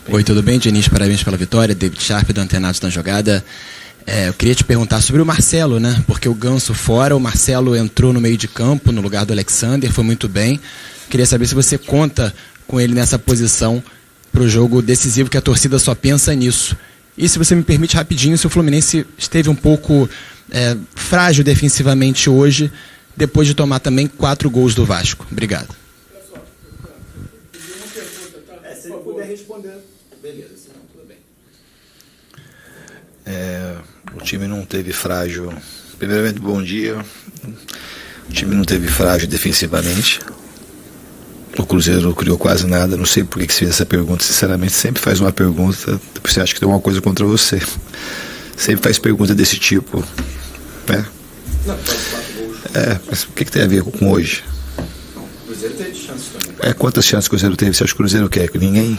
Oi, tudo bem, Diniz? Parabéns pela vitória. David Sharp, do Antenados na jogada. Eu queria te perguntar sobre o Marcelo, né? Porque o Ganso fora, o Marcelo entrou no meio de campo, no lugar do Alexander, foi muito bem. Queria saber se você conta com ele nessa posição para o jogo decisivo, que a torcida só pensa nisso. E se você me permite rapidinho, se o Fluminense esteve um pouco frágil defensivamente hoje, depois de tomar também 4 gols do Vasco. Obrigado. Se ele puder responder. Beleza, senão tudo bem. O time não teve frágil. Primeiramente, bom dia. O time não teve frágil defensivamente. O Cruzeiro não criou quase nada. Não sei por que você fez essa pergunta. Sinceramente, sempre faz uma pergunta, depois você acha que tem alguma coisa contra você. Sempre faz pergunta desse tipo, né? Não, faz 4 gols. Mas o que tem a ver com hoje? O Cruzeiro teve chance também. Quantas chances o Cruzeiro teve? Você acha que o Cruzeiro quer? Ninguém?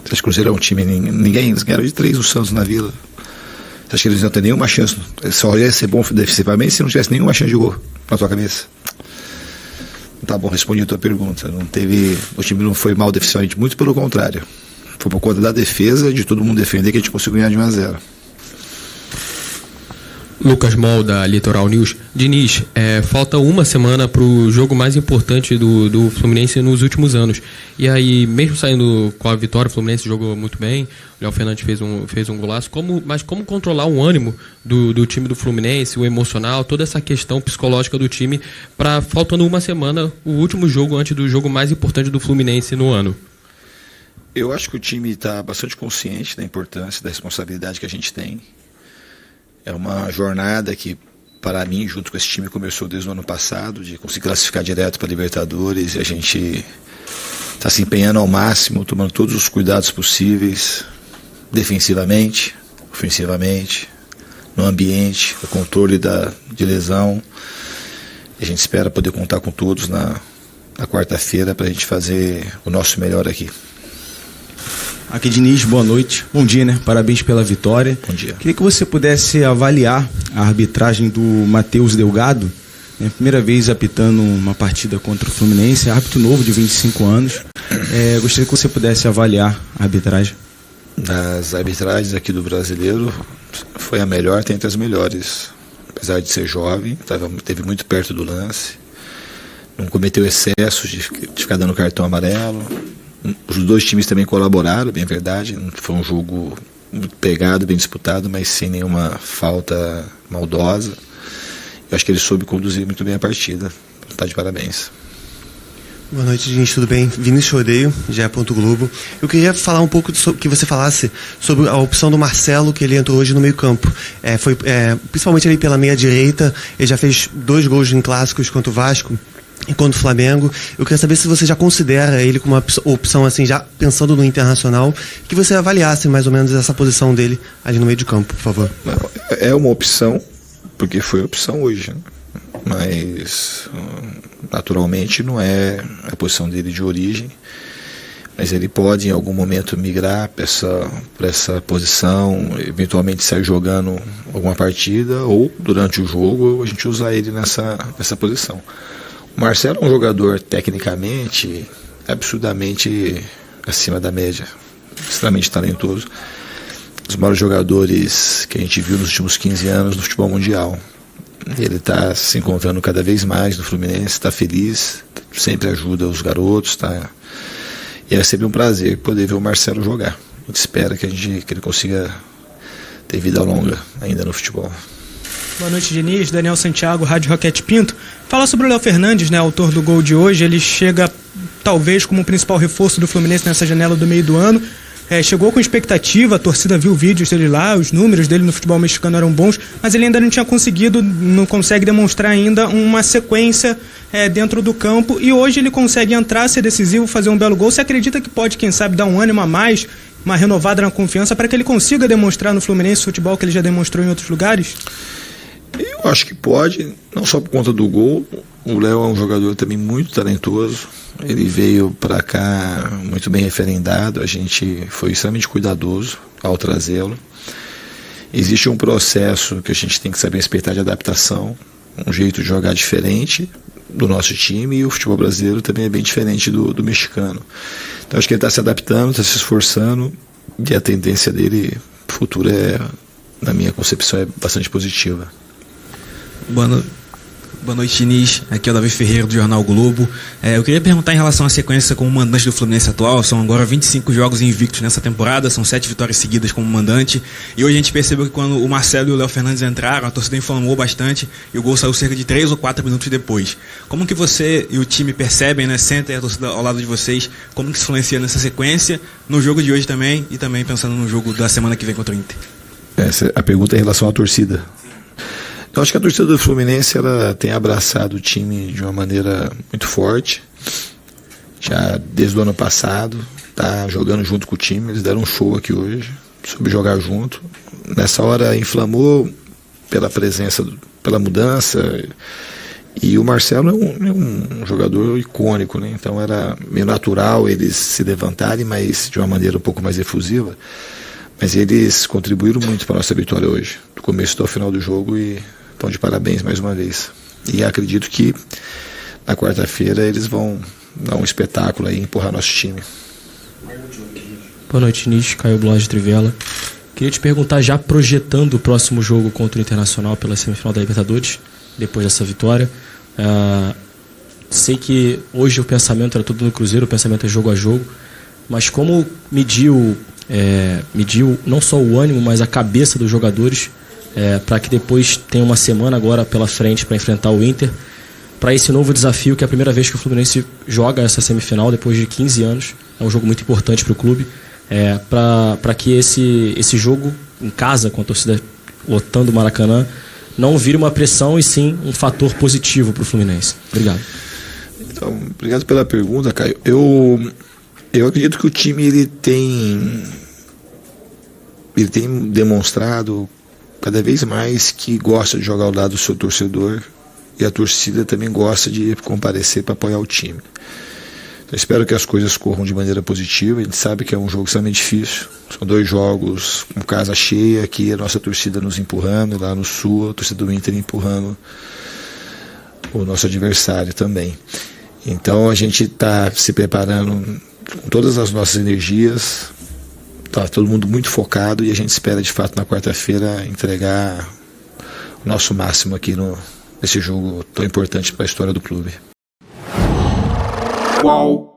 Você acha que o Cruzeiro é um time? Ninguém? Eles ganharam de 3 o Santos na Vila. Você acha que eles não têm nenhuma chance? Só ia ser bom defensivamente se não tivesse nenhuma chance de gol na tua cabeça. Tá bom, respondi a tua pergunta. O time não foi mal defensivamente, muito pelo contrário. Foi por conta da defesa, de todo mundo defender, que a gente conseguiu ganhar de 1-0. Lucas Mol, da Litoral News. Diniz, falta uma semana para o jogo mais importante do Fluminense nos últimos anos. E aí, mesmo saindo com a vitória, o Fluminense jogou muito bem, o Léo Fernandes fez um golaço. Mas como controlar o ânimo do time do Fluminense, o emocional, toda essa questão psicológica do time, para, faltando uma semana, o último jogo antes do jogo mais importante do Fluminense no ano? Eu acho que o time está bastante consciente da importância, da responsabilidade que a gente tem. É uma jornada que, para mim, junto com esse time, começou desde o ano passado, de conseguir classificar direto para a Libertadores, e a gente está se empenhando ao máximo, tomando todos os cuidados possíveis, defensivamente, ofensivamente, no ambiente, no controle de lesão. A gente espera poder contar com todos na quarta-feira para a gente fazer o nosso melhor aqui. Aqui, Diniz, boa noite. Bom dia, né? Parabéns pela vitória. Bom dia. Queria que você pudesse avaliar a arbitragem do Matheus Delgado, né? Primeira vez apitando uma partida contra o Fluminense, árbitro novo de 25 anos. Gostaria que você pudesse avaliar a arbitragem. Das arbitragens aqui do brasileiro, foi a melhor, tem entre as melhores. Apesar de ser jovem, teve muito perto do lance, não cometeu excessos de ficar dando cartão amarelo. Os dois times também colaboraram, bem verdade. Foi um jogo muito pegado, bem disputado, mas sem nenhuma falta maldosa. Eu acho que ele soube conduzir muito bem a partida. Está de parabéns. Boa noite, gente, tudo bem? Vinícius Rodeio, GE. Globo. Eu queria falar um pouco que você falasse sobre a opção do Marcelo, que ele entrou hoje no meio campo. Principalmente ali pela meia direita, ele já fez 2 gols em clássicos contra o Vasco e contra o Flamengo. Eu queria saber se você já considera ele como uma opção, assim, já pensando no Internacional, que você avaliasse mais ou menos essa posição dele ali no meio de campo, por favor. É uma opção, porque foi opção hoje, né? Mas naturalmente não é a posição dele de origem, mas ele pode em algum momento migrar para essa posição, eventualmente sair jogando alguma partida, ou durante o jogo a gente usar ele nessa posição. O Marcelo é um jogador tecnicamente absurdamente acima da média, extremamente talentoso, os maiores jogadores que a gente viu nos últimos 15 anos no futebol mundial. Ele está se encontrando cada vez mais no Fluminense, está feliz, sempre ajuda os garotos, e é sempre um prazer poder ver o Marcelo jogar. A gente espera que ele consiga ter vida longa ainda no futebol. Boa noite, Diniz. Daniel Santiago, Rádio Roquete Pinto. Fala sobre o Léo Fernandes, né, autor do gol de hoje. Ele chega talvez como o principal reforço do Fluminense nessa janela do meio do ano. Chegou com expectativa, a torcida viu vídeos dele lá, os números dele no futebol mexicano eram bons, mas ele ainda não consegue demonstrar ainda uma sequência dentro do campo, e hoje ele consegue entrar, ser decisivo, fazer um belo gol. Você acredita que pode, quem sabe, dar um ânimo a mais, uma renovada na confiança, para que ele consiga demonstrar no Fluminense o futebol que ele já demonstrou em outros lugares? Eu acho que pode, não só por conta do gol. O Léo é um jogador também muito talentoso. Ele veio para cá muito bem referendado. A gente foi extremamente cuidadoso ao trazê-lo. Existe um processo que a gente tem que saber respeitar de adaptação, um jeito de jogar diferente, do nosso time, e o futebol brasileiro também é bem diferente do mexicano. Então acho que ele está se adaptando, está se esforçando, e a tendência dele futura na minha concepção, é bastante positiva. Boa noite, Diniz. Aqui é o Davi Ferreira, do Jornal Globo. Eu queria perguntar em relação à sequência como mandante do Fluminense atual. São agora 25 jogos invictos nessa temporada, são 7 vitórias seguidas como mandante. E hoje a gente percebeu que quando o Marcelo e o Léo Fernandes entraram, a torcida inflamou bastante e o gol saiu cerca de 3 ou 4 minutos depois. Como que você e o time percebem, né, sentem a torcida ao lado de vocês, como que se influencia nessa sequência, no jogo de hoje também e também pensando no jogo da semana que vem contra o Inter? A pergunta é em relação à torcida. Eu acho que a torcida do Fluminense ela tem abraçado o time de uma maneira muito forte, já desde o ano passado, tá jogando junto com o time. Eles deram um show aqui hoje, soube jogar junto. Nessa hora inflamou pela presença, pela mudança, e o Marcelo é um jogador icônico, né? Então era meio natural eles se levantarem, mas de uma maneira um pouco mais efusiva. Mas eles contribuíram muito para a nossa vitória hoje, do começo ao final do jogo, e estão de parabéns mais uma vez. E acredito que na quarta-feira eles vão dar um espetáculo aí e empurrar nosso time. Boa noite, Diniz. Caio Blas de Trivela. Queria te perguntar, já projetando o próximo jogo contra o Internacional pela semifinal da Libertadores, depois dessa vitória. Sei que hoje o pensamento era tudo no Cruzeiro, o pensamento é jogo a jogo, mas como mediu não só o ânimo, mas a cabeça dos jogadores, para que depois tenha uma semana agora pela frente para enfrentar o Inter, para esse novo desafio, que é a primeira vez que o Fluminense joga essa semifinal depois de 15 anos. É um jogo muito importante para o clube, para que esse jogo em casa, com a torcida lotando o Maracanã, não vire uma pressão e sim um fator positivo para o Fluminense. Obrigado. Então, obrigado pela pergunta, Caio. Eu acredito que o time ele tem demonstrado cada vez mais que gosta de jogar ao lado do seu torcedor, e a torcida também gosta de comparecer para apoiar o time. Eu espero que as coisas corram de maneira positiva. A gente sabe que é um jogo extremamente difícil, são 2 jogos com casa cheia, aqui a nossa torcida nos empurrando, lá no Sul a torcida do Inter empurrando o nosso adversário também. Então a gente está se preparando com todas as nossas energias, tá todo mundo muito focado, e a gente espera de fato na quarta-feira entregar o nosso máximo aqui nesse jogo tão importante para a história do clube. Qual